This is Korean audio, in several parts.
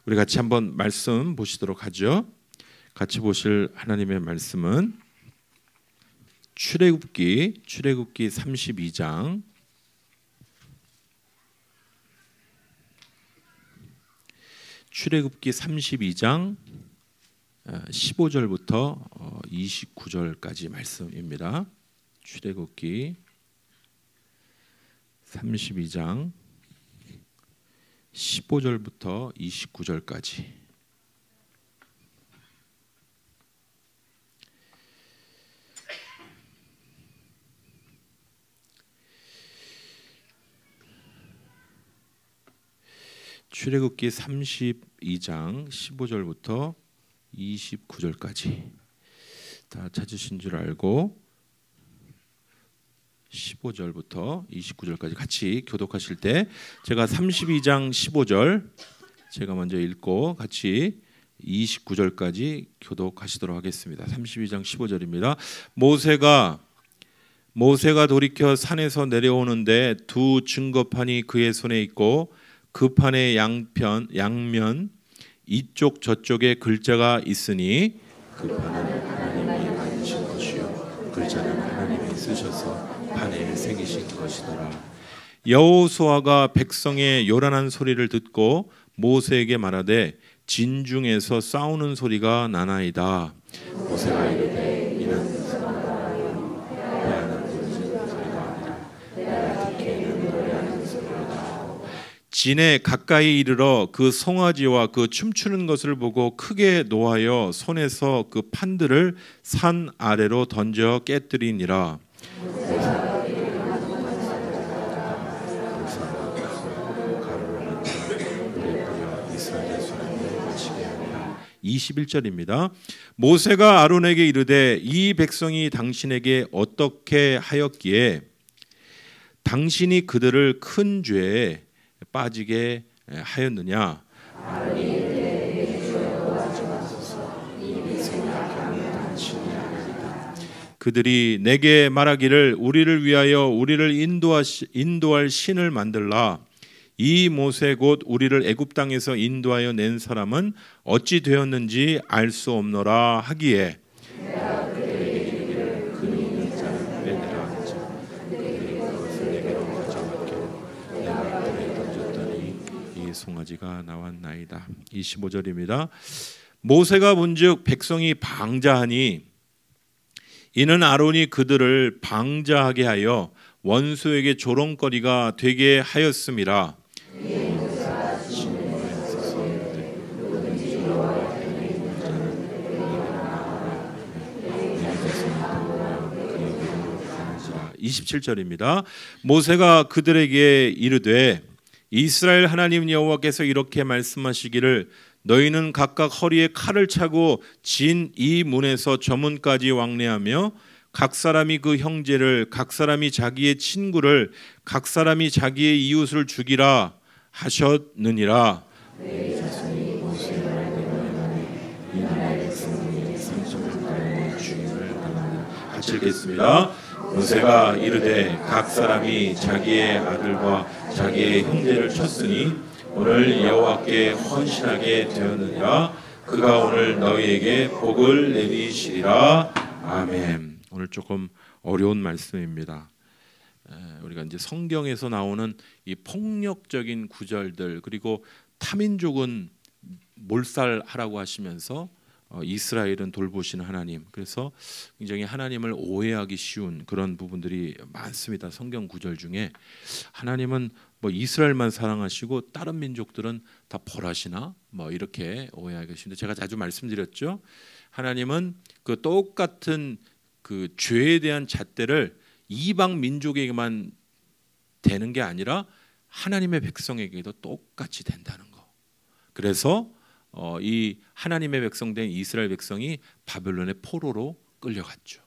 우리 같이 한번 말씀 보시도록 하죠. 같이 보실 하나님의 말씀은 출애굽기 32장 15절부터 29절까지 말씀입니다. 출애굽기 32장 15절부터 29절까지. 출애굽기 32장 15절부터 29절까지 다 찾으신 줄 알고 15절부터 29절까지 같이 교독하실 때 제가 32장 15절 제가 먼저 읽고 같이 29절까지 교독하시도록 하겠습니다. 32장 15절입니다. 모세가 돌이켜 산에서 내려오는데 두 증거판이 그의 손에 있고 그 판의 양면 이쪽 저쪽에 글자가 있으니 그 판은 하나님이 만드신 것이요 글자는 하나님이 쓰셔서 판에 새기신 것이더라. 여호수아가 백성의 요란한 소리를 듣고 모세에게 말하되 진중에서 싸우는 소리가 나나이다. 모세가 이르되 이는 노래하는 소리가 아니라 내가 듣기에는 노래하는 소리로다. 진에 가까이 이르러 그 송아지와 그 춤추는 것을 보고 크게 노하여 손에서 그 판들을 산 아래로 던져 깨뜨리니라. 21절입니다. 모세가 아론에게 이르되 이 백성이 당신에게 어떻게 하였기에 당신이 그들을 큰 죄에 빠지게 하였느냐. 그들이 내게 말하기를 우리를 위하여 우리를 인도할 신을 만들라. 이 모세 곧 우리를 애굽 땅에서 인도하여 낸 사람은 어찌 되었는지 알 수 없노라 하기에 내가 그들에게 이르기를 금이 있는 자는 빼내라 하자. 그들이 그것을 내게로 가져왔기로 내가 그들에 던졌더니 이 송아지가 나왔나이다. 25절입니다. 모세가 본즉 백성이 방자하니 이는 아론이 그들을 방자하게 하여 원수에게 조롱거리가 되게 하였음이라. (27절입니다) 모세가 그들에게 이르되 이스라엘 하나님 여호와께서 이렇게 말씀하시기를 너희는 각각 허리에 칼을 차고 진 이 문에서 저 문까지 왕래하며 각 사람이 그 형제를 각 사람이 자기의 친구를 각 사람이 자기의 이웃을 죽이라 하셨느니라. 같이 읽겠습니다. 모세가 이르되 각 사람이 자기의 아들과 자기의 형제를 쳤으니 오늘 여호와께 헌신하게 되었느니라. 그가 오늘 너희에게 복을 내리시리라. 아멘. 오늘 조금 어려운 말씀입니다. 우리가 이제 성경에서 나오는 이 폭력적인 구절들 그리고 타민족은 몰살하라고 하시면서 이스라엘은 돌보시는 하나님, 그래서 굉장히 하나님을 오해하기 쉬운 그런 부분들이 많습니다. 성경 구절 중에 하나님은 뭐 이스라엘만 사랑하시고 다른 민족들은 다 벌하시나 뭐 이렇게 오해하기 쉬운데, 제가 자주 말씀드렸죠. 하나님은 그 똑같은 그 죄에 대한 잣대를 이방 민족에게만 되는 게 아니라 하나님의 백성에게도 똑같이 된다는 거. 그래서 이 하나님의 백성된 이스라엘 백성이 바벨론의 포로로 끌려갔죠.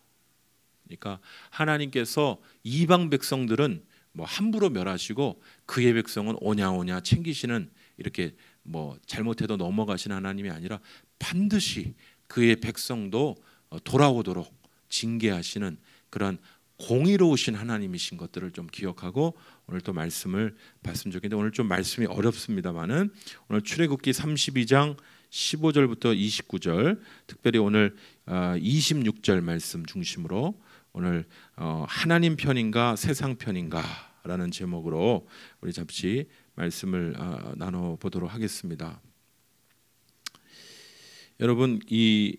그러니까 하나님께서 이방 백성들은 뭐 함부로 멸하시고 그의 백성은 오냐오냐 챙기시는, 이렇게 뭐 잘못해도 넘어가시는 하나님이 아니라 반드시 그의 백성도 돌아오도록 징계하시는 그런 공의로우신 하나님이신 것들을 좀 기억하고 오늘 또 말씀을 봤으면 좋겠는데, 오늘 좀 말씀이 어렵습니다만은 오늘 출애굽기 32장 15절부터 29절, 특별히 오늘 26절 말씀 중심으로 오늘 하나님 편인가 세상 편인가 라는 제목으로 우리 잠시 말씀을 나눠보도록 하겠습니다. 여러분, 이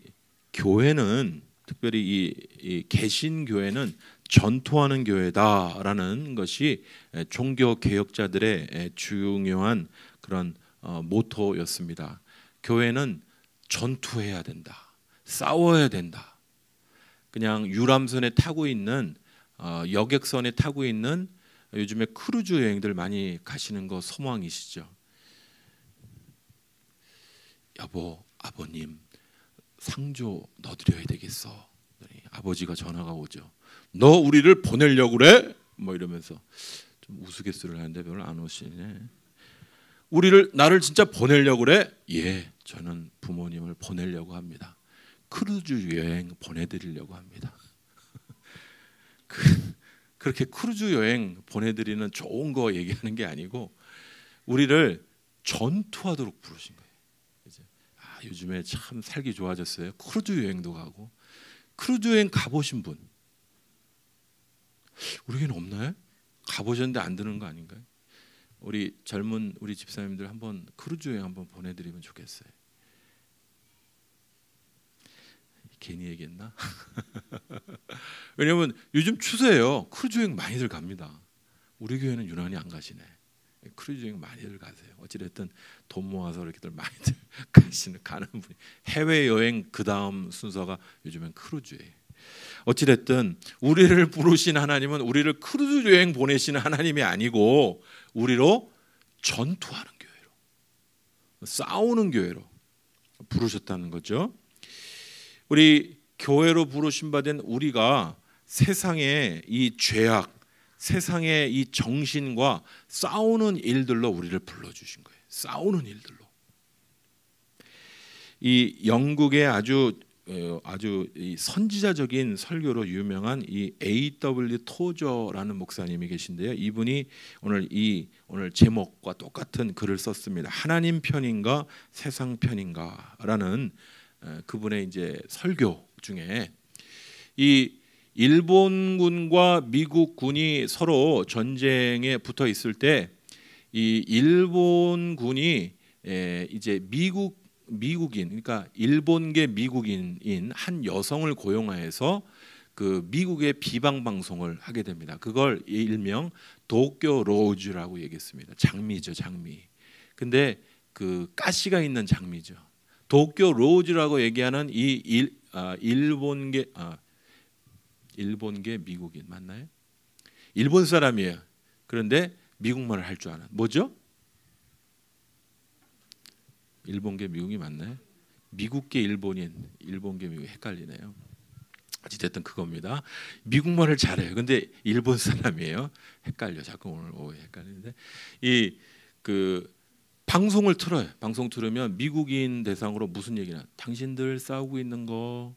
교회는, 특별히 이 개신교회는 전투하는 교회다라는 것이 종교 개혁자들의 중요한 그런 모토였습니다. 교회는 전투해야 된다, 싸워야 된다. 그냥 유람선에 타고 있는 여객선에 타고 있는, 요즘에 크루즈 여행들 많이 가시는 거 소망이시죠? 여보, 아버님 상조 넣어드려야 되겠어. 아버지가 전화가 오죠. 너 우리를 보내려고 그래? 뭐 이러면서 좀 우스갯소리를 하는데 별로 안 오시네. 나를 진짜 보내려고 그래? 예, 저는 부모님을 보내려고 합니다. 크루즈 여행 보내드리려고 합니다. 그렇게 크루즈 여행 보내드리는 좋은 거 얘기하는 게 아니고 우리를 전투하도록 부르신 거예요. 요즘에 참 살기 좋아졌어요. 크루즈 여행도 가고. 크루즈 여행 가보신 분 우리에게는 없나요? 가보셨는데 안 드는 거 아닌가요? 우리 젊은 우리 집사님들 한번 크루즈 여행 한번 보내드리면 좋겠어요. 괜히 얘기했나? 왜냐면 요즘 추세예요. 크루즈 여행 많이들 갑니다. 우리 교회는 유난히 안 가시네. 크루즈 여행 많이들 가세요. 어찌됐든 돈 모아서 이렇게들 많이들 가는 분이, 해외 여행 그 다음 순서가 요즘엔 크루즈예요. 어찌됐든 우리를 부르신 하나님은 우리를 크루즈 여행 보내시는 하나님이 아니고 우리로 전투하는 교회로, 싸우는 교회로 부르셨다는 거죠. 우리 교회로 부르심 받은 우리가 세상의 이 죄악, 세상의 이 정신과 싸우는 일들로 우리를 불러주신 거예요. 싸우는 일들로. 이 영국의 아주 이 선지자적인 설교로 유명한 이 A.W. 토저라는 목사님이 계신데요. 이분이 오늘 제목과 똑같은 글을 썼습니다. 하나님 편인가 세상 편인가라는 그분의 이제 설교 중에, 이 일본군과 미국군이 서로 전쟁에 붙어 있을 때 이 일본군이 이제 미국인, 그러니까 일본계 미국인인 한 여성을 고용하여서 그 미국의 비방 방송을 하게 됩니다. 그걸 일명 도쿄 로즈라고 얘기했습니다. 장미죠, 장미. 근데 그 가시가 있는 장미죠. 도쿄 로즈라고 얘기하는 이 일본계 미국인 맞나요? 일본 사람이에요. 그런데 미국말을 할 줄 아는, 뭐죠? 일본계 미국이 맞나요? 미국계 일본인, 일본계 미국이 헷갈리네요. 어찌됐든 그겁니다. 미국말을 잘해요. 근데 일본 사람이에요. 헷갈려. 자꾸 오늘 오해 헷갈리는데, 그 방송을 틀어요. 방송 틀으면 미국인 대상으로 무슨 얘기나, 당신들 싸우고 있는 거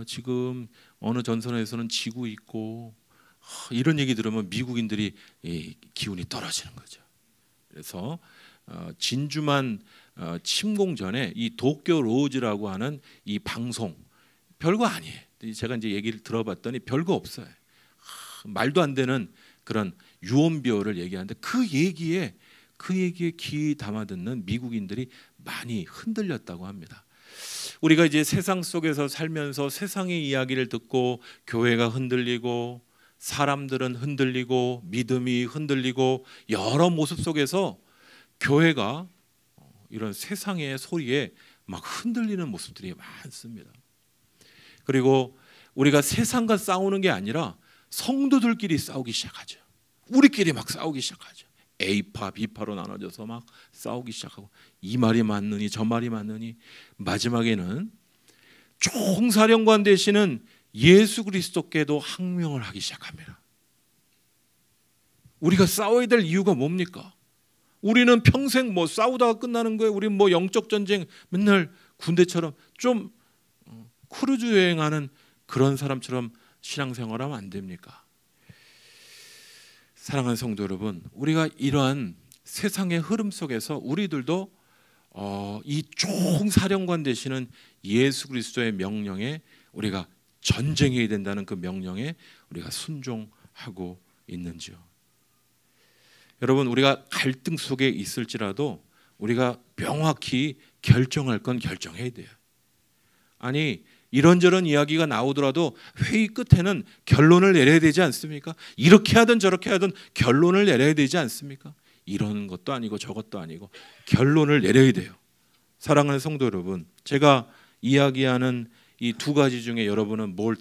지금 어느 전선에서는 지고 있고, 이런 얘기 들으면 미국인들이 기운이 떨어지는 거죠. 그래서 진주만 침공 전에 이 도쿄 로즈라고 하는 이 방송, 별거 아니에요. 제가 이제 얘기를 들어봤더니 별거 없어요. 말도 안 되는 그런 유언비어를 얘기하는데 그 얘기에 귀 담아 듣는 미국인들이 많이 흔들렸다고 합니다. 우리가 이제 세상 속에서 살면서 세상의 이야기를 듣고 교회가 흔들리고 사람들은 흔들리고 믿음이 흔들리고 여러 모습 속에서 교회가 이런 세상의 소리에 막 흔들리는 모습들이 많습니다. 그리고 우리가 세상과 싸우는 게 아니라 성도들끼리 싸우기 시작하죠. 우리끼리 막 싸우기 시작하죠. A파, B파로 나눠져서 막 싸우기 시작하고, 이 말이 맞느니 저 말이 맞느니, 마지막에는 총사령관 되시는 예수 그리스도께도 항명을 하기 시작합니다. 우리가 싸워야 될 이유가 뭡니까? 우리는 평생 뭐 싸우다가 끝나는 거예요. 우리 뭐 영적 전쟁 맨날 군대처럼 좀 크루즈 여행하는 그런 사람처럼 신앙생활하면 안 됩니까? 사랑하는 성도 여러분, 우리가 이러한 세상의 흐름 속에서 우리들도 이 총사령관 되시는 예수 그리스도의 명령에 우리가 전쟁해야 된다는 그 명령에 우리가 순종하고 있는지요? 여러분, 우리가 갈등 속에 있을지라도 우리가 명확히 결정할 건 결정해야 돼요. 아니, 이런저런 이야기가 나오더라도 회의 끝에는 결론을 내려야 되지 않습니까? 이렇게 하든 저렇게 하든 결론을 내려야 되지 않습니까? 이런 것도 아니고 저것도 아니고 결론을 내려야 돼요. 사랑하는 성도 여러분, 제가 이야기하는 이 두 가지 중에 여러분은 뭘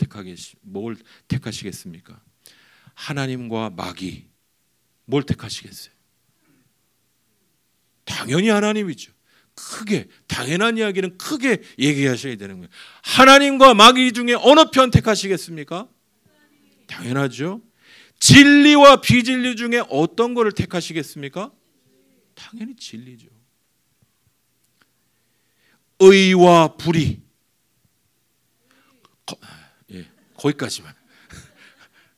택하시겠습니까? 하나님과 마귀, 뭘 택하시겠어요? 당연히 하나님이죠. 크게, 당연한 이야기는 크게 얘기하셔야 되는 거예요. 하나님과 마귀 중에 어느 편 택하시겠습니까? 당연하죠. 진리와 비진리 중에 어떤 거를 택하시겠습니까? 당연히 진리죠. 의와 불의, 거기까지만.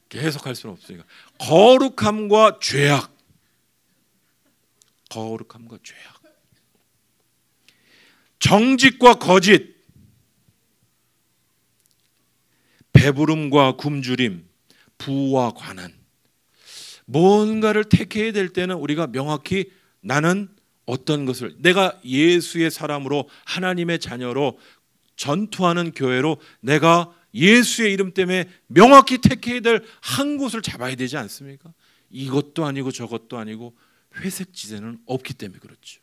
계속 할 수는 없으니까. 거룩함과 죄악, 거룩함과 죄악, 정직과 거짓, 배부름과 굶주림, 부와 관한. 뭔가를 택해야 될 때는 우리가 명확히 나는 어떤 것을, 내가 예수의 사람으로 하나님의 자녀로 전투하는 교회로 내가 예수의 이름 때문에 명확히 택해야 될 한 곳을 잡아야 되지 않습니까? 이것도 아니고 저것도 아니고 회색 지대는 없기 때문에 그렇죠.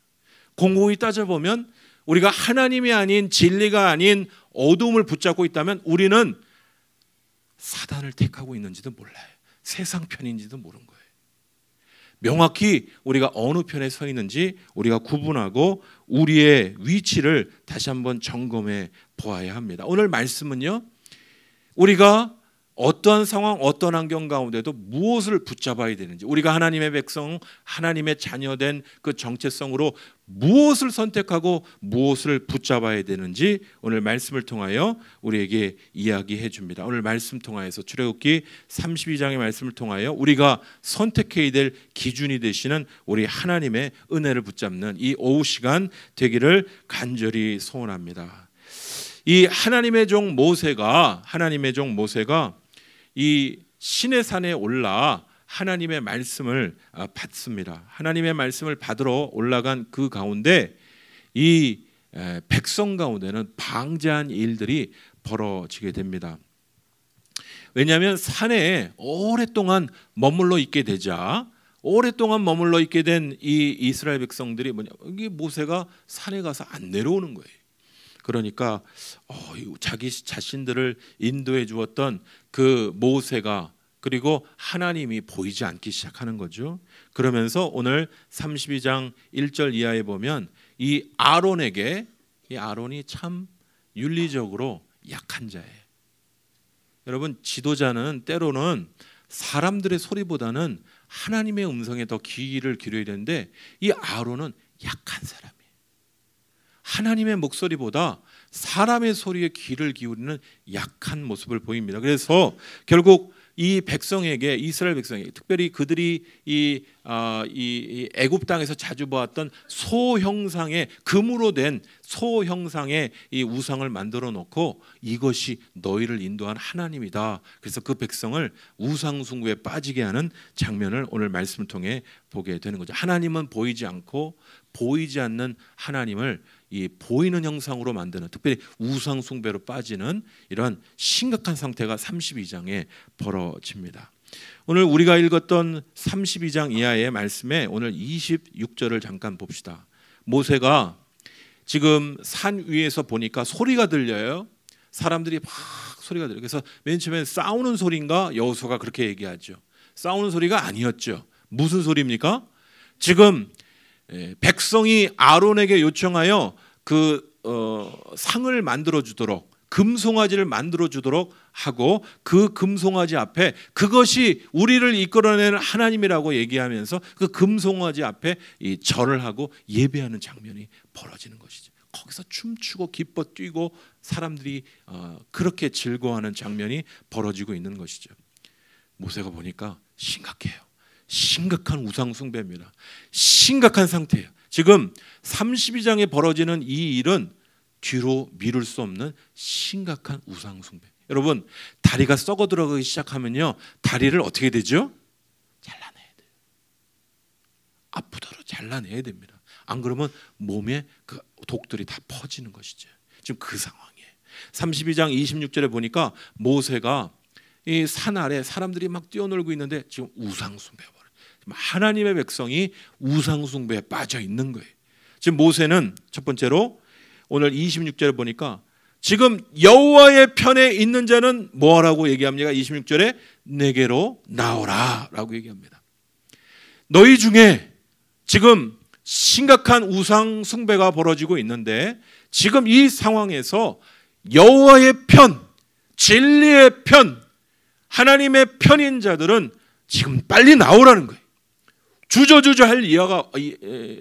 공공히 따져보면 우리가 하나님이 아닌, 진리가 아닌 어둠을 붙잡고 있다면 우리는 사단을 택하고 있는지도 몰라요. 세상 편인지도 모르는 거예요. 명확히 우리가 어느 편에 서 있는지 우리가 구분하고 우리의 위치를 다시 한번 점검해 보아야 합니다. 오늘 말씀은요, 우리가 어떤 상황, 어떤 환경 가운데도 무엇을 붙잡아야 되는지, 우리가 하나님의 백성, 하나님의 자녀된 그 정체성으로 무엇을 선택하고 무엇을 붙잡아야 되는지 오늘 말씀을 통하여 우리에게 이야기해 줍니다. 오늘 말씀 통하여서 출애굽기 32장의 말씀을 통하여 우리가 선택해야 될 기준이 되시는 우리 하나님의 은혜를 붙잡는 이 오후 시간 되기를 간절히 소원합니다. 이 하나님의 종 모세가 이 시내 산에 올라 하나님의 말씀을 받습니다. 하나님의 말씀을 받으러 올라간 그 가운데 이 백성 가운데는 방자한 일들이 벌어지게 됩니다. 왜냐하면 산에 오랫동안 머물러 있게 되자, 오랫동안 머물러 있게 된 이 이스라엘 백성들이 이게 모세가 산에 가서 안 내려오는 거예요. 그러니까 자기 자신들을 인도해 주었던 그 모세가, 그리고 하나님이 보이지 않기 시작하는 거죠. 그러면서 오늘 32장 1절 이하에 보면 이 아론에게, 이 아론이 참 윤리적으로 약한 자예요. 여러분, 지도자는 때로는 사람들의 소리보다는 하나님의 음성에 더 귀를 기울여야 되는데 이 아론은 약한 사람이에요. 하나님의 목소리보다 사람의 소리에 귀를 기울이는 약한 모습을 보입니다. 그래서 결국 이 백성에게, 이스라엘 백성에게, 특별히 그들이 이 애굽 땅에서 자주 보았던 소 형상의, 금으로 된 소 형상의 이 우상을 만들어 놓고 이것이 너희를 인도한 하나님이다. 그래서 그 백성을 우상 숭배에 빠지게 하는 장면을 오늘 말씀을 통해 보게 되는 거죠. 하나님은 보이지 않고 보이지 않는 하나님을 이 보이는 형상으로 만드는, 특별히 우상 숭배로 빠지는 이러한 심각한 상태가 32장에 벌어집니다. 오늘 우리가 읽었던 32장 이하의 말씀에 오늘 26절을 잠깐 봅시다. 모세가 지금 산 위에서 보니까 소리가 들려요. 사람들이 막 소리가 들려요. 그래서 맨 처음에 싸우는 소리인가? 여호수아가 그렇게 얘기하죠. 싸우는 소리가 아니었죠. 무슨 소리입니까? 지금 백성이 아론에게 요청하여 그 상을 만들어 주도록, 금송아지를 만들어 주도록 하고, 그 금송아지 앞에 그것이 우리를 이끌어내는 하나님이라고 얘기하면서 그 금송아지 앞에 이 절을 하고 예배하는 장면이 벌어지는 것이죠. 거기서 춤추고 기뻐 뛰고 사람들이 그렇게 즐거워하는 장면이 벌어지고 있는 것이죠. 모세가 보니까 심각해요. 심각한 우상 숭배입니다. 심각한 상태예요. 지금 32장에 벌어지는 이 일은 뒤로 미룰 수 없는 심각한 우상 숭배. 여러분, 다리가 썩어 들어가기 시작하면요, 다리를 어떻게 되죠? 잘라내야 돼요. 앞으로 잘라내야 됩니다. 안 그러면 몸에 그 독들이 다 퍼지는 것이죠. 지금 그 상황이에요. 32장 26절에 보니까 모세가 이 산 아래 사람들이 막 뛰어놀고 있는데 지금 우상 숭배가 벌어요. 하나님의 백성이 우상 숭배에 빠져 있는 거예요. 지금 모세는 첫 번째로 오늘 26절에 보니까 지금 여호와의 편에 있는 자는 뭐라고 얘기합니까? 26절에 내게로 나오라 라고 얘기합니다. 너희 중에 지금 심각한 우상 숭배가 벌어지고 있는데 지금 이 상황에서 여호와의 편, 진리의 편, 하나님의 편인 자들은 지금 빨리 나오라는 거예요. 주저주저 할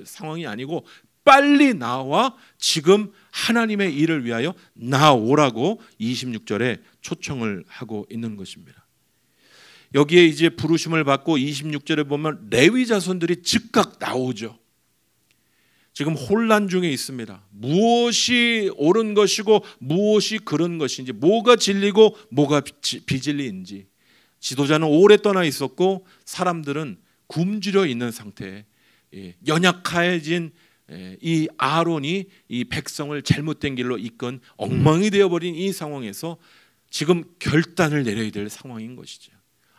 상황이 아니고 빨리 나와 지금 하나님의 일을 위하여 나오라고 26절에 초청을 하고 있는 것입니다. 여기에 이제 부르심을 받고 26절에 보면 레위 자손들이 즉각 나오죠. 지금 혼란 중에 있습니다. 무엇이 옳은 것이고 무엇이 그른 것인지, 뭐가 진리고 뭐가 비진리인지. 지도자는 오래 떠나 있었고 사람들은 굶주려 있는 상태에 연약해진 이 아론이 이 백성을 잘못된 길로 이끈 엉망이 되어버린 이 상황에서 지금 결단을 내려야 될 상황인 것이죠.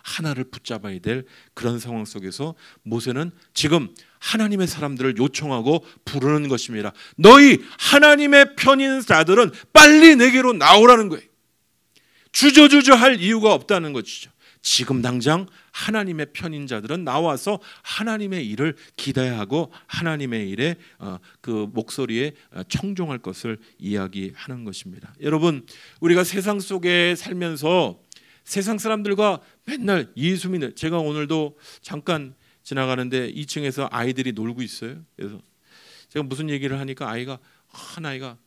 하나를 붙잡아야 될 그런 상황 속에서 모세는 지금 하나님의 사람들을 요청하고 부르는 것입니다. 너희 하나님의 편인 자들은 빨리 내게로 나오라는 거예요. 주저주저 할 이유가 없다는 것이죠. 지금 당장 하나님의 편인 자들은 나와서 하나님의 일을 기대야 하고 하나님의 일에 그 목소리에 청종할 것을 이야기하는 것입니다. 여러분, 우리가 세상 속에 살면서 세상 사람들과 맨날 예수 믿는, 제가 오늘도 잠깐 지나가는데 2층에서 아이들이 놀고 있어요. 그래서 제가 무슨 얘기를 하니까 한 아이가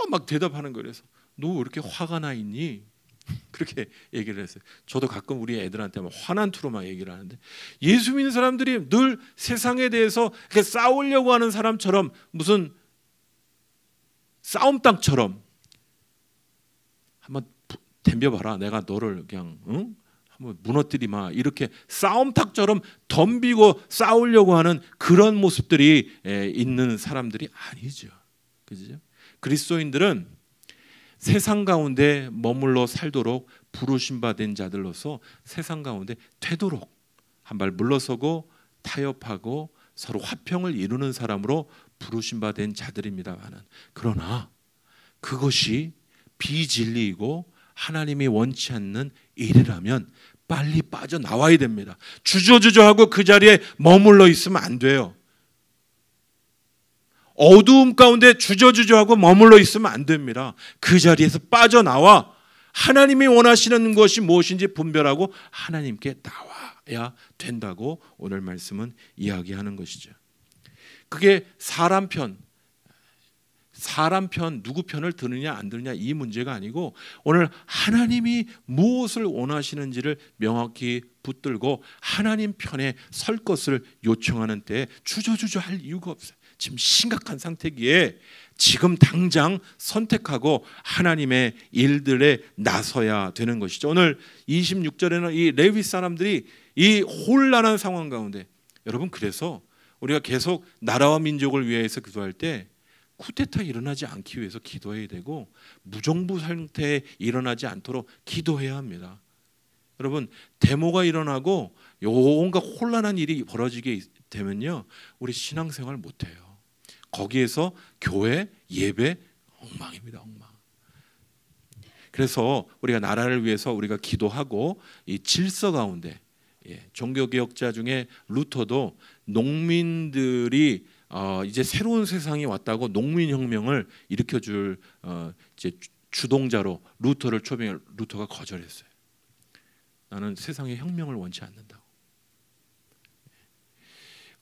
막 대답하는 거예요. 그래서 너 왜 이렇게 화가 나 있니? 그렇게 얘기를 했어요. 저도 가끔 우리 애들한테 화난 투로 막 얘기를 하는데, 예수 믿는 사람들이 늘 세상에 대해서 싸우려고 하는 사람처럼, 무슨 싸움땅처럼 한번 덤벼봐라, 내가 너를 그냥 한번 무너뜨리마, 이렇게 싸움탁처럼 덤비고 싸우려고 하는 그런 모습들이 있는 사람들이 아니죠. 그죠? 그리스도인들은 세상 가운데 머물러 살도록 부르심 받은 자들로서 세상 가운데 되도록 한 발 물러서고 타협하고 서로 화평을 이루는 사람으로 부르심 받은 자들입니다만은, 그러나 그것이 비진리이고 하나님이 원치 않는 일이라면 빨리 빠져나와야 됩니다. 주저주저하고 그 자리에 머물러 있으면 안 돼요. 어두움 가운데 주저주저하고 머물러 있으면 안 됩니다. 그 자리에서 빠져나와 하나님이 원하시는 것이 무엇인지 분별하고 하나님께 나와야 된다고 오늘 말씀은 이야기하는 것이죠. 그게 사람 편 누구 편을 드느냐 안 드느냐 이 문제가 아니고, 오늘 하나님이 무엇을 원하시는지를 명확히 붙들고 하나님 편에 설 것을 요청하는 때에 주저주저 할 이유가 없어요. 지금 심각한 상태기에 지금 당장 선택하고 하나님의 일들에 나서야 되는 것이죠. 오늘 26절에는 이 레위 사람들이 이 혼란한 상황 가운데, 여러분, 그래서 우리가 계속 나라와 민족을 위해서 기도할 때 쿠데타 일어나지 않기 위해서 기도해야 되고, 무정부 상태에 일어나지 않도록 기도해야 합니다. 여러분, 데모가 일어나고 온갖 혼란한 일이 벌어지게 되면요, 우리 신앙생활 못해요. 거기에서 교회, 예배 엉망입니다. 엉망. 그래서 우리가 나라를 위해서 우리가 기도하고, 이 질서 가운데, 종교개혁자 중에 루터도 농민들이 이제 새로운 세상이 왔다고 농민혁명을 일으켜줄 이제 주동자로 루터를 초빙해, 루터가 거절했어요. 나는 세상의 혁명을 원치 않는다고.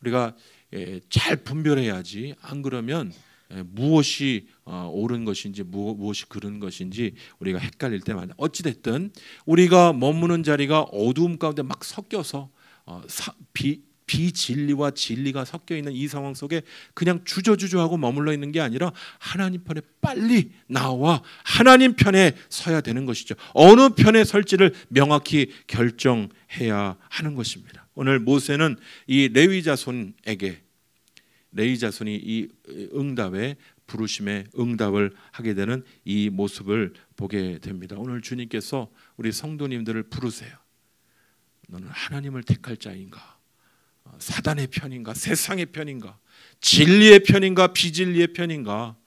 우리가 잘 분별해야지. 안 그러면 무엇이 옳은 것인지 무엇이 그른 것인지 우리가 헷갈릴 때 많아요. 어찌 됐든 우리가 머무는 자리가 어두움 가운데 막 섞여서 비진리와 진리가 섞여 있는 이 상황 속에 그냥 주저주저하고 머물러 있는 게 아니라 하나님 편에 빨리 나와 하나님 편에 서야 되는 것이죠. 어느 편에 설지를 명확히 결정해야 하는 것입니다. 오늘 모세는 이 레위 자손이 이 응답에 부르심에 응답을 하게 되는 이 모습을 보게 됩니다. 오늘 주님께서 우리 성도님들을 부르세요. 너는 하나님을 택할 자인가? 사단의 편인가? 세상의 편인가? 진리의 편인가? 비진리의 편인가?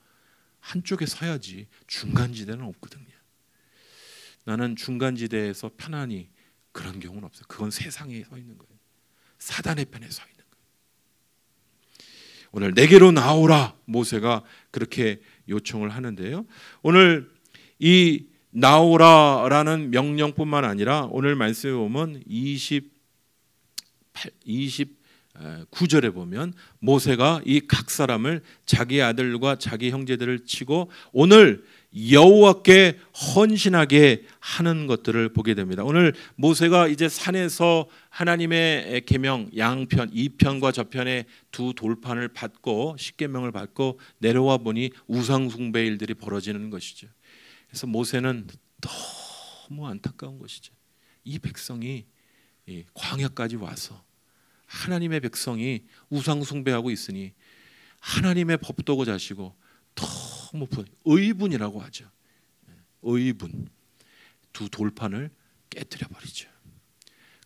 한쪽에 서야지. 중간지대는 없거든요. 나는 중간지대에서 편안히 그런 경우는 없어요. 그건 세상에 서 있는 거예요. 사단의 편에 서 있는 거예요. 오늘 내게로 나오라 모세가 그렇게 요청을 하는데요. 오늘 이 나오라라는 명령뿐만 아니라 오늘 말씀에 보면 29절에 보면 모세가 이 각 사람을 자기 아들과 자기 형제들을 치고 오늘 여호와께 헌신하게 하는 것들을 보게 됩니다. 오늘 모세가 이제 산에서 하나님의 계명 양편 2편과 저편의 두 돌판을 받고 십계명을 받고 내려와 보니 우상 숭배 일들이 벌어지는 것이죠. 그래서 모세는 너무 안타까운 것이죠. 이 백성이 광야까지 와서 하나님의 백성이 우상 숭배하고 있으니 하나님의 법도고 자시고 너무 의분이라고 하죠. 의분. 두 돌판을 깨뜨려 버리죠.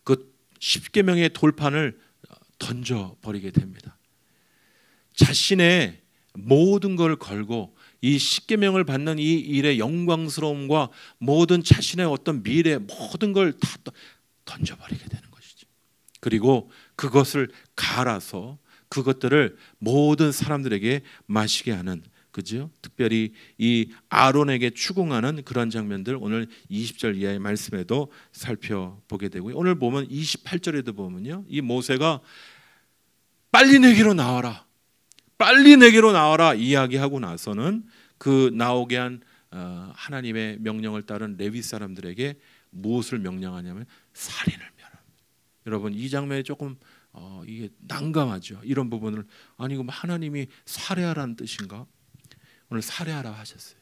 그 십계명의 돌판을 던져 버리게 됩니다. 자신의 모든 걸 걸고 이 십계명을 받는 이 일의 영광스러움과 모든 자신의 어떤 미래 모든 걸 다 던져버리게 되는 것이죠. 그리고 그것을 갈아서 그것들을 모든 사람들에게 마시게 하는, 그죠? 특별히 이 아론에게 추궁하는 그런 장면들 오늘 20절 이하의 말씀에도 살펴보게 되고요. 오늘 보면 28절에도 보면요, 이 모세가 빨리 내게로 나와라, 빨리 내게로 나와라 이야기하고 나서는 그 나오게 한 하나님의 명령을 따른 레위 사람들에게 무엇을 명령하냐면 살인을 면합니다. 여러분 이 장면이 조금 이게 난감하죠. 이런 부분을 아니 그럼 하나님이 살해하라는 뜻인가? 오늘 살해하라 하셨어요.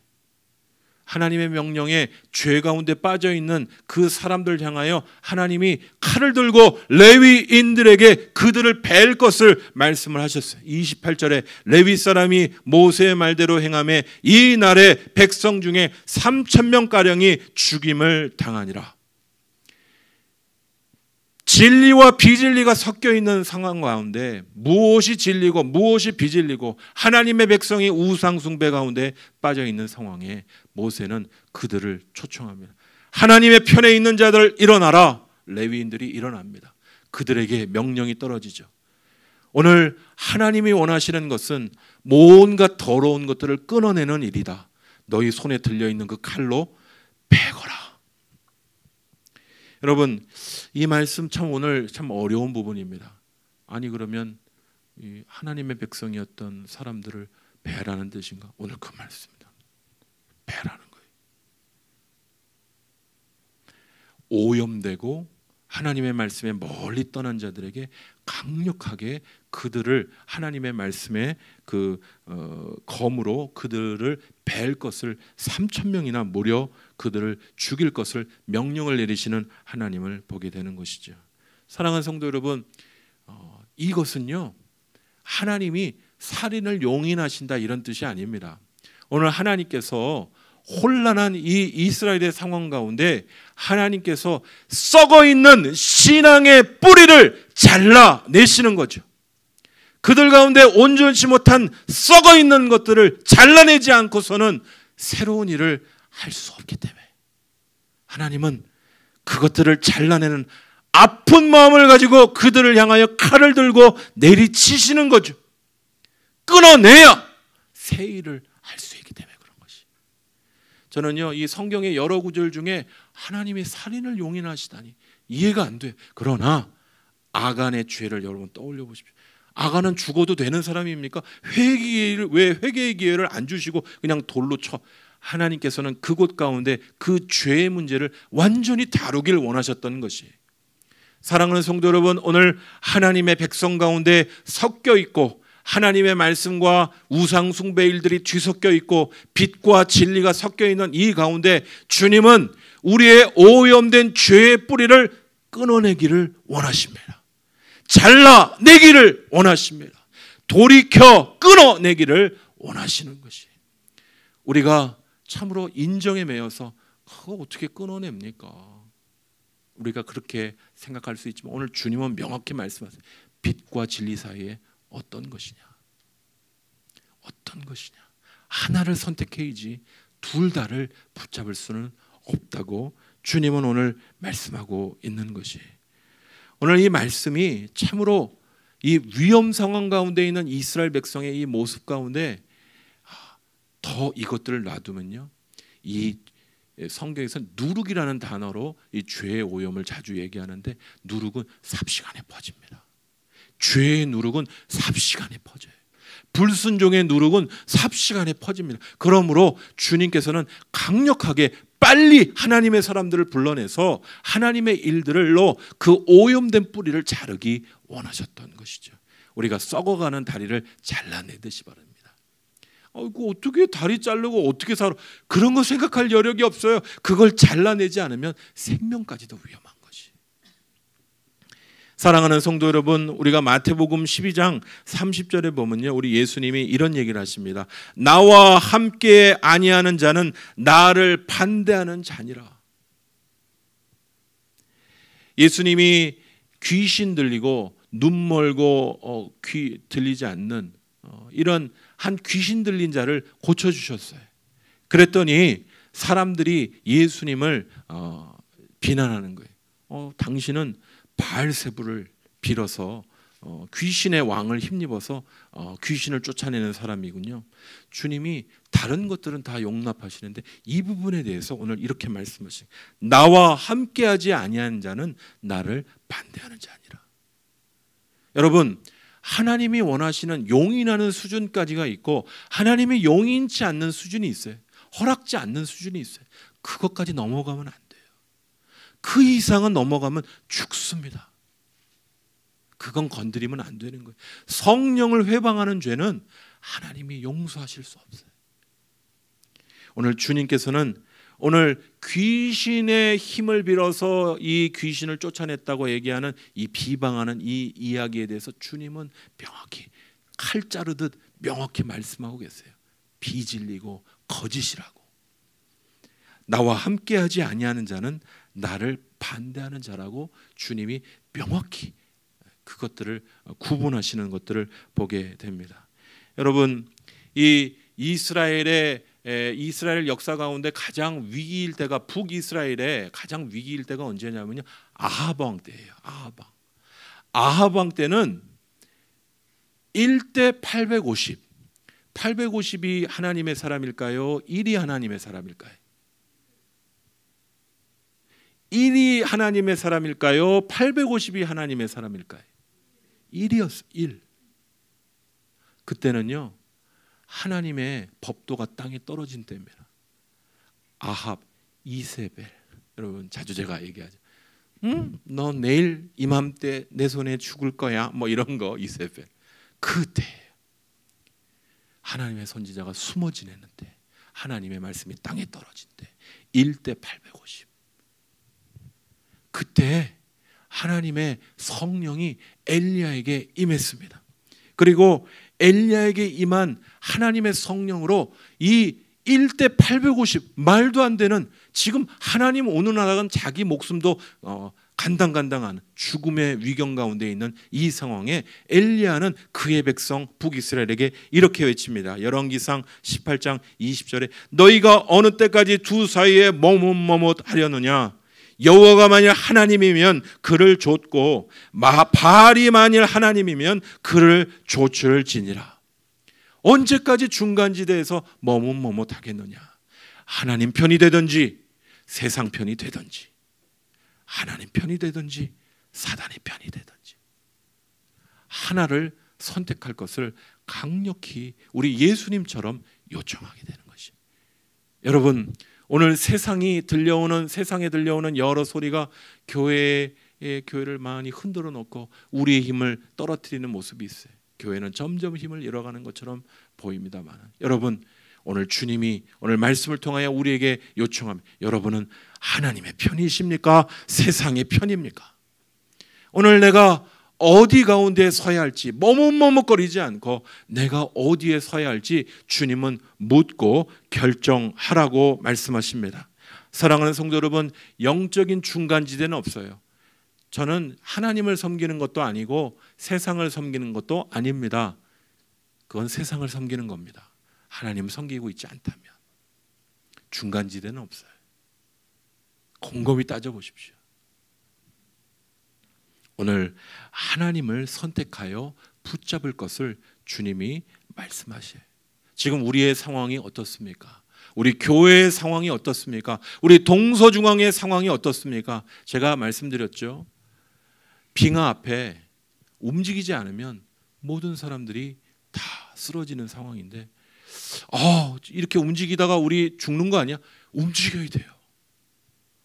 하나님의 명령에 죄 가운데 빠져 있는 그 사람들 향하여 하나님이 칼을 들고 레위인들에게 그들을 벨 것을 말씀을 하셨어요. 28절에 레위 사람이 모세의 말대로 행하매 이 날에 백성 중에 3,000명 가량이 죽임을 당하니라. 진리와 비진리가 섞여 있는 상황 가운데 무엇이 진리고 무엇이 비진리고 하나님의 백성이 우상 숭배 가운데 빠져 있는 상황에 모세는 그들을 초청합니다. 하나님의 편에 있는 자들 일어나라. 레위인들이 일어납니다. 그들에게 명령이 떨어지죠. 오늘 하나님이 원하시는 것은 뭔가 더러운 것들을 끊어내는 일이다. 너희 손에 들려있는 그 칼로 베거라. 여러분 이 말씀 참 오늘 참 어려운 부분입니다. 아니 그러면 이 하나님의 백성이었던 사람들을 배라는 뜻인가? 오늘 그 말씀입니다. 배라는 거예요. 오염되고 하나님의 말씀에 멀리 떠난 자들에게 강력하게 그들을 하나님의 말씀의 그 검으로 그들을 벨 것을 3,000명이나 무려 그들을 죽일 것을 명령을 내리시는 하나님을 보게 되는 것이죠. 사랑하는 성도 여러분, 이것은요 하나님이 살인을 용인하신다 이런 뜻이 아닙니다. 오늘 하나님께서 혼란한 이 이스라엘의 상황 가운데 하나님께서 썩어 있는 신앙의 뿌리를 잘라내시는 거죠. 그들 가운데 온전치 못한 썩어 있는 것들을 잘라내지 않고서는 새로운 일을 할 수 없기 때문에 하나님은 그것들을 잘라내는 아픈 마음을 가지고 그들을 향하여 칼을 들고 내리치시는 거죠. 끊어내야 새 일을 할 수 있기 때문에 그런 것이. 저는요 이 성경의 여러 구절 중에 하나님이 살인을 용인하시다니 이해가 안 돼요. 그러나 아간의 죄를 여러분 떠올려 보십시오. 아간은 죽어도 되는 사람입니까? 왜 회개의 기회를 안 주시고 그냥 돌로 쳐? 하나님께서는 그곳 가운데 그 죄의 문제를 완전히 다루길 원하셨던 것이. 사랑하는 성도 여러분, 오늘 하나님의 백성 가운데 섞여 있고 하나님의 말씀과 우상 숭배 일들이 뒤섞여 있고 빛과 진리가 섞여 있는 이 가운데 주님은 우리의 오염된 죄의 뿌리를 끊어내기를 원하십니다. 잘라내기를 원하십니다. 돌이켜 끊어내기를 원하시는 것이. 우리가 참으로 인정에 매여서 그거 어떻게 끊어냅니까? 우리가 그렇게 생각할 수 있지만 오늘 주님은 명확히 말씀하세요. 빛과 진리 사이에 어떤 것이냐? 어떤 것이냐? 하나를 선택해야지 둘 다를 붙잡을 수는 없다고 주님은 오늘 말씀하고 있는 것이. 오늘 이 말씀이 참으로 이 위험 상황 가운데 있는 이스라엘 백성의 이 모습 가운데 더 이것들을 놔두면요, 이 성경에서 누룩이라는 단어로 이 죄의 오염을 자주 얘기하는데 누룩은 삽시간에 퍼집니다. 죄의 누룩은 삽시간에 퍼져요. 불순종의 누룩은 삽시간에 퍼집니다. 그러므로 주님께서는 강력하게 빨리 하나님의 사람들을 불러내서 하나님의 일들로 그 오염된 뿌리를 자르기 원하셨던 것이죠. 우리가 썩어가는 다리를 잘라내듯이 바랍니다. 아이고, 어떻게 다리 자르고 어떻게 살아? 그런 거 생각할 여력이 없어요. 그걸 잘라내지 않으면 생명까지도 위험한 것이. 사랑하는 성도 여러분, 우리가 마태복음 12장 30절에 보면요, 우리 예수님이 이런 얘기를 하십니다. 나와 함께 아니하는 자는 나를 반대하는 자니라. 예수님이 귀신 들리고 눈 멀고 귀 들리지 않는 이런 한 귀신 들린 자를 고쳐주셨어요. 그랬더니 사람들이 예수님을 비난하는 거예요. 당신은 바알세불을 빌어서 귀신의 왕을 힘입어서 귀신을 쫓아내는 사람이군요. 주님이 다른 것들은 다 용납하시는데 이 부분에 대해서 오늘 이렇게 말씀하시죠. 나와 함께하지 아니하는 자는 나를 반대하는 자니라. 여러분, 하나님이 원하시는 용인하는 수준까지가 있고 하나님이 용인치 않는 수준이 있어요. 허락지 않는 수준이 있어요. 그것까지 넘어가면 안 돼요. 그 이상은 넘어가면 죽습니다. 그건 건드리면 안 되는 거예요. 성령을 회방하는 죄는 하나님이 용서하실 수 없어요. 오늘 주님께서는 오늘 귀신의 힘을 빌어서 이 귀신을 쫓아냈다고 얘기하는 이 비방하는 이 이야기에 대해서 주님은 명확히 칼 자르듯 명확히 말씀하고 계세요. 비진리고 거짓이라고. 나와 함께하지 아니하는 자는 나를 반대하는 자라고 주님이 명확히 그것들을 구분하시는 것들을 보게 됩니다. 여러분, 이 이스라엘 역사 가운데 가장 위기일 때가 북이스라엘의 가장 위기일 때가 언제냐면요, 아합 왕 때예요. 아합 왕 때는 1대 850. 850이 하나님의 사람일까요? 1이 하나님의 사람일까요? 1이 하나님의 사람일까요? 850이 하나님의 사람일까요? 1이었어. 1. 그때는요, 하나님의 법도가 땅에 떨어진 때입니다. 아합, 이세벨, 여러분 자주 제가 얘기하죠. 너 내일 이맘때 내 손에 죽을 거야. 뭐 이런 거. 이세벨. 그때 하나님의 선지자가 숨어 지냈는데 하나님의 말씀이 땅에 떨어진 때 1대 850. 그때 하나님의 성령이 엘리야에게 임했습니다. 그리고 엘리야에게 임한 하나님의 성령으로 이 1대 850 말도 안 되는, 지금 하나님 오는 나라는 자기 목숨도 간당간당한 죽음의 위경 가운데 있는 이 상황에 엘리야는 그의 백성 북이스라엘에게 이렇게 외칩니다. 열왕기상 18장 20절에 너희가 어느 때까지 두 사이에 머뭇머뭇하려느냐. 여호와가 만일 하나님이면 그를 좇고 바알이 만일 하나님이면 그를 좇을지니라. 언제까지 중간지대에서 머뭇머뭇하겠느냐. 하나님 편이 되든지 세상 편이 되든지, 하나님 편이 되든지 사단의 편이 되든지 하나를 선택할 것을 강력히 우리 예수님처럼 요청하게 되는 것이. 여러분, 오늘 세상에 들려오는 여러 소리가 교회를 많이 흔들어 놓고 우리의 힘을 떨어뜨리는 모습이 있어요. 교회는 점점 힘을 잃어가는 것처럼 보입니다만, 여러분, 오늘 주님이 오늘 말씀을 통하여 우리에게 요청합니다. 여러분은 하나님의 편이십니까? 세상의 편입니까? 오늘 내가 어디 가운데 서야 할지 머뭇머뭇거리지 않고 내가 어디에 서야 할지 주님은 묻고 결정하라고 말씀하십니다. 사랑하는 성도 여러분, 영적인 중간지대는 없어요. 저는 하나님을 섬기는 것도 아니고 세상을 섬기는 것도 아닙니다. 그건 세상을 섬기는 겁니다. 하나님을 섬기고 있지 않다면 중간지대는 없어요. 곰곰이 따져보십시오. 오늘 하나님을 선택하여 붙잡을 것을 주님이 말씀하셔요. 지금 우리의 상황이 어떻습니까? 우리 교회의 상황이 어떻습니까? 우리 동서중앙의 상황이 어떻습니까? 제가 말씀드렸죠. 빙하 앞에 움직이지 않으면 모든 사람들이 다 쓰러지는 상황인데, 이렇게 움직이다가 우리 죽는 거 아니야? 움직여야 돼요.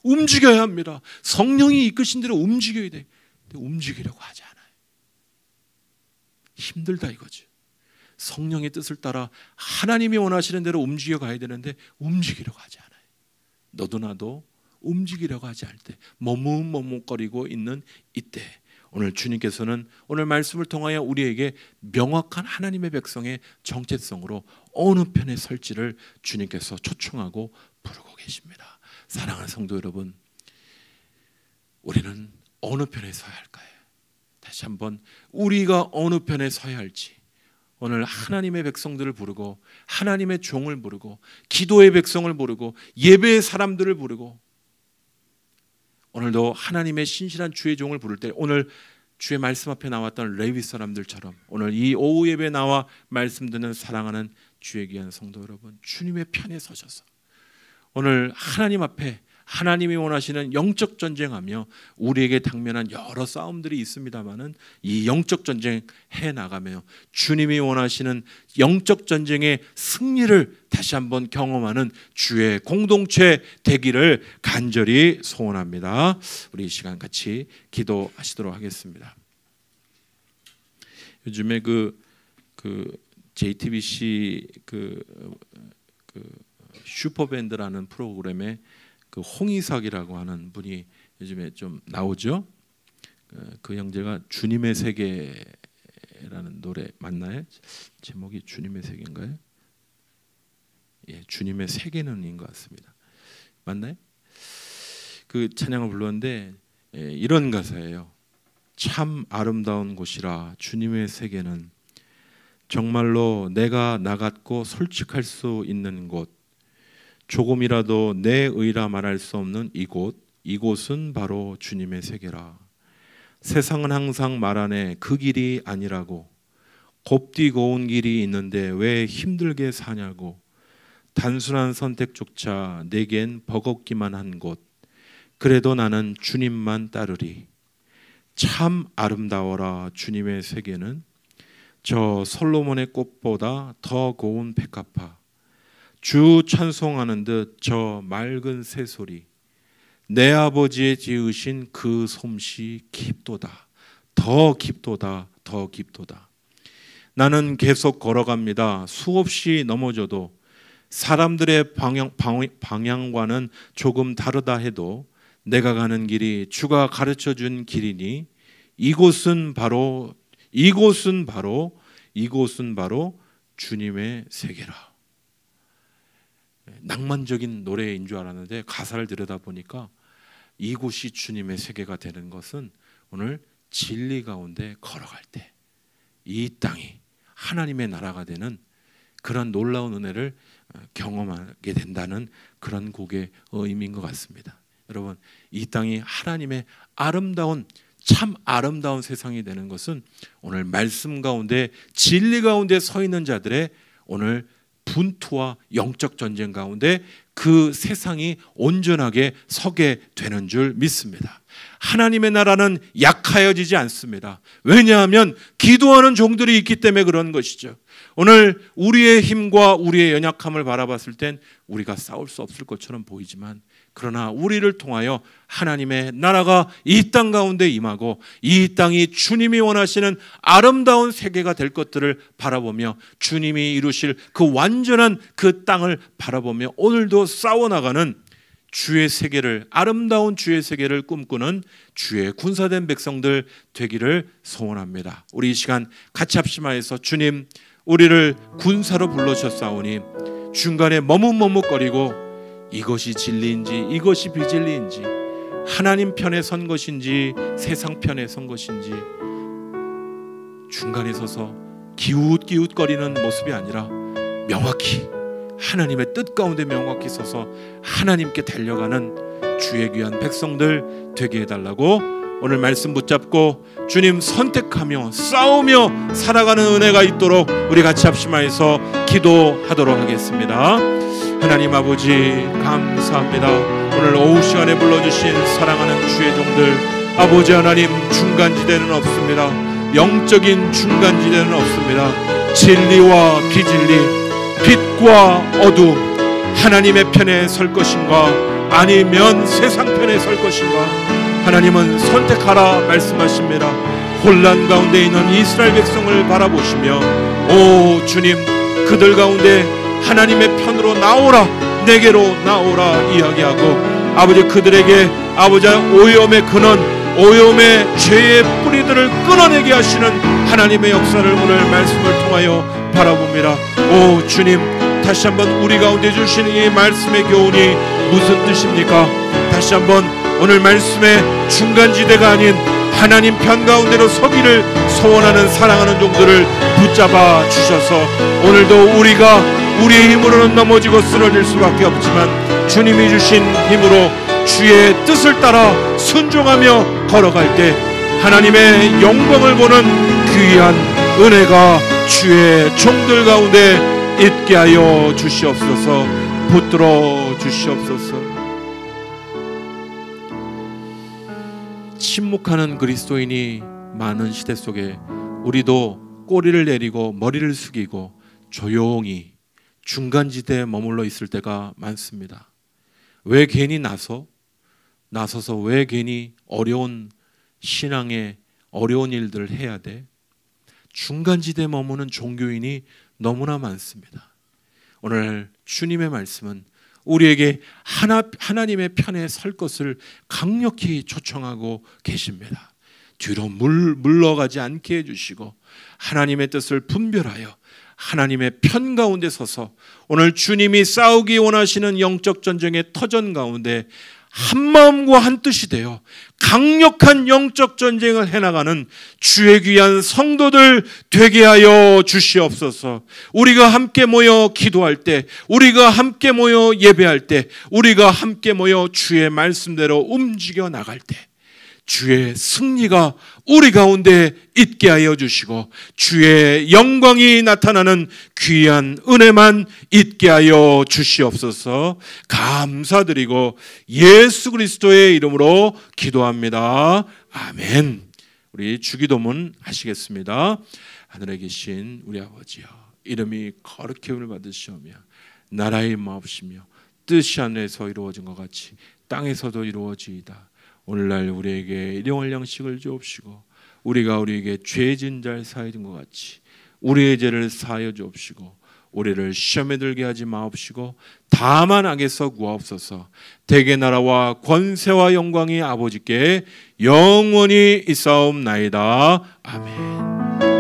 움직여야 합니다. 성령이 이끄신 대로 움직여야 돼. 근데 움직이려고 하지 않아요. 힘들다 이거죠. 성령의 뜻을 따라 하나님이 원하시는 대로 움직여 가야 되는데 움직이려고 하지 않아요. 너도 나도 움직이려고 하지 않을 때, 머뭇머뭇거리고 있는 이때, 오늘 주님께서는 오늘 말씀을 통하여 우리에게 명확한 하나님의 백성의 정체성으로 어느 편에 설지를 주님께서 초청하고 부르고 계십니다. 사랑하는 성도 여러분, 우리는 어느 편에 서야 할까요? 다시 한번 우리가 어느 편에 서야 할지, 오늘 하나님의 백성들을 부르고 하나님의 종을 부르고 기도의 백성을 부르고 예배의 사람들을 부르고, 오늘도 하나님의 신실한 주의 종을 부를 때 오늘 주의 말씀 앞에 나왔던 레위 사람들처럼 오늘 이 오후 예배에 나와 말씀 듣는 사랑하는 주의 귀한 성도 여러분, 주님의 편에 서셔서 오늘 하나님 앞에 하나님이 원하시는 영적 전쟁하며 우리에게 당면한 여러 싸움들이 있습니다마는 이 영적 전쟁 해나가며 주님이 원하시는 영적 전쟁의 승리를 다시 한번 경험하는 주의 공동체 되기를 간절히 소원합니다. 우리 이 시간 같이 기도하시도록 하겠습니다. 요즘에 JTBC 슈퍼밴드라는 프로그램에 홍희석이라고 하는 분이 요즘에 좀 나오죠. 그 형제가 주님의 세계라는 노래 맞나요? 제목이 주님의 세계인가요? 예, 주님의 세계는인 것 같습니다. 맞나요? 그 찬양을 불렀는데 이런 가사예요. 참 아름다운 곳이라 주님의 세계는, 정말로 내가 나갔고 솔직할 수 있는 곳, 조금이라도 내 의라 말할 수 없는 이곳은 바로 주님의 세계라. 세상은 항상 말하네 그 길이 아니라고, 곱디 고운 길이 있는데 왜 힘들게 사냐고, 단순한 선택조차 내겐 버겁기만 한 곳, 그래도 나는 주님만 따르리. 참 아름다워라 주님의 세계는, 저 솔로몬의 꽃보다 더 고운 백합화, 주 찬송하는 듯 저 맑은 새소리, 내 아버지의 지으신 그 솜씨 깊도다, 더 깊도다, 더 깊도다. 나는 계속 걸어갑니다. 수없이 넘어져도 사람들의 방향과는 조금 다르다 해도 내가 가는 길이 주가 가르쳐준 길이니 이곳은 바로 주님의 세계라. 낭만적인 노래인 줄 알았는데 가사를 들여다보니까 이곳이 주님의 세계가 되는 것은 오늘 진리 가운데 걸어갈 때 이 땅이 하나님의 나라가 되는 그런 놀라운 은혜를 경험하게 된다는 그런 곡의 의미인 것 같습니다. 여러분, 이 땅이 하나님의 참 아름다운 세상이 되는 것은 오늘 말씀 가운데 진리 가운데 서 있는 자들의 오늘 분투와 영적 전쟁 가운데 그 세상이 온전하게 서게 되는 줄 믿습니다. 하나님의 나라는 약하여지지 않습니다. 왜냐하면 기도하는 종들이 있기 때문에 그런 것이죠. 오늘 우리의 힘과 우리의 연약함을 바라봤을 땐 우리가 싸울 수 없을 것처럼 보이지만, 그러나 우리를 통하여 하나님의 나라가 이 땅 가운데 임하고 이 땅이 주님이 원하시는 아름다운 세계가 될 것들을 바라보며 주님이 이루실 그 완전한 그 땅을 바라보며 오늘도 싸워나가는 주의 세계를, 아름다운 주의 세계를 꿈꾸는 주의 군사된 백성들 되기를 소원합니다. 우리 이 시간 같이 합심하여서 주님, 우리를 군사로 불러주셨사오니 중간에 머뭇머뭇거리고 이것이 진리인지 이것이 비진리인지, 하나님 편에 선 것인지 세상 편에 선 것인지 중간에 서서 기웃기웃거리는 모습이 아니라 명확히 하나님의 뜻 가운데 명확히 서서 하나님께 달려가는 주의 귀한 백성들 되게 해달라고 오늘 말씀 붙잡고 주님 선택하며 싸우며 살아가는 은혜가 있도록 우리 같이 합심하여서 기도하도록 하겠습니다. 하나님 아버지 감사합니다. 오늘 오후 시간에 불러주신 사랑하는 주의 종들, 아버지 하나님, 중간지대는 없습니다. 영적인 중간지대는 없습니다. 진리와 비진리, 빛과 어둠, 하나님의 편에 설 것인가 아니면 세상 편에 설 것인가, 하나님은 선택하라 말씀하십니다. 혼란 가운데 있는 이스라엘 백성을 바라보시며 오 주님, 그들 가운데 하나님의 편으로 나오라, 내게로 나오라 이야기하고 아버지 그들에게 아버지 오염의 근원, 오염의 죄의 뿌리들을 끊어내게 하시는 하나님의 역사를 오늘 말씀을 통하여 바라봅니다. 오 주님, 다시 한번 우리 가운데 주시는 이 말씀의 교훈이 무슨 뜻입니까? 다시 한번 오늘 말씀의 중간지대가 아닌 하나님 편 가운데로 서기를 소원하는 사랑하는 종들을 붙잡아 주셔서 오늘도 우리가 우리의 힘으로는 넘어지고 쓰러질 수밖에 없지만 주님이 주신 힘으로 주의 뜻을 따라 순종하며 걸어갈 때 하나님의 영광을 보는 귀한 은혜가 주의 종들 가운데 있게 하여 주시옵소서. 붙들어 주시옵소서. 침묵하는 그리스도인이 많은 시대 속에 우리도 꼬리를 내리고 머리를 숙이고 조용히 중간지대에 머물러 있을 때가 많습니다. 왜 괜히 나서서 왜 괜히 어려운 신앙의 어려운 일들을 해야 돼? 중간지대에 머무는 종교인이 너무나 많습니다. 오늘 주님의 말씀은 우리에게 하나님의 편에 설 것을 강력히 초청하고 계십니다. 뒤로 물러가지 않게 해주시고 하나님의 뜻을 분별하여 하나님의 편 가운데 서서 오늘 주님이 싸우기 원하시는 영적 전쟁의 터전 가운데 한마음과 한뜻이 되어 강력한 영적 전쟁을 해나가는 주의 귀한 성도들 되게 하여 주시옵소서. 우리가 함께 모여 기도할 때, 우리가 함께 모여 예배할 때, 우리가 함께 모여 주의 말씀대로 움직여 나갈 때 주의 승리가 우리 가운데 있게 하여 주시고 주의 영광이 나타나는 귀한 은혜만 있게 하여 주시옵소서. 감사드리고 예수 그리스도의 이름으로 기도합니다. 아멘. 우리 주기도문 하시겠습니다. 하늘에 계신 우리 아버지여, 이름이 거룩히 여김을 받으시오며 나라의 마옵시며 뜻이 하늘에서 이루어진 것 같이 땅에서도 이루어지이다. 오늘날 우리에게 일용할 양식을 주옵시고 우리가 우리에게 죄진 자를 사하여 준 것 같이 우리의 죄를 사하여 주옵시고 우리를 시험에 들게 하지 마옵시고 다만 악에서 구하옵소서. 대개 나라와 권세와 영광이 아버지께 영원히 있사옵나이다. 아멘.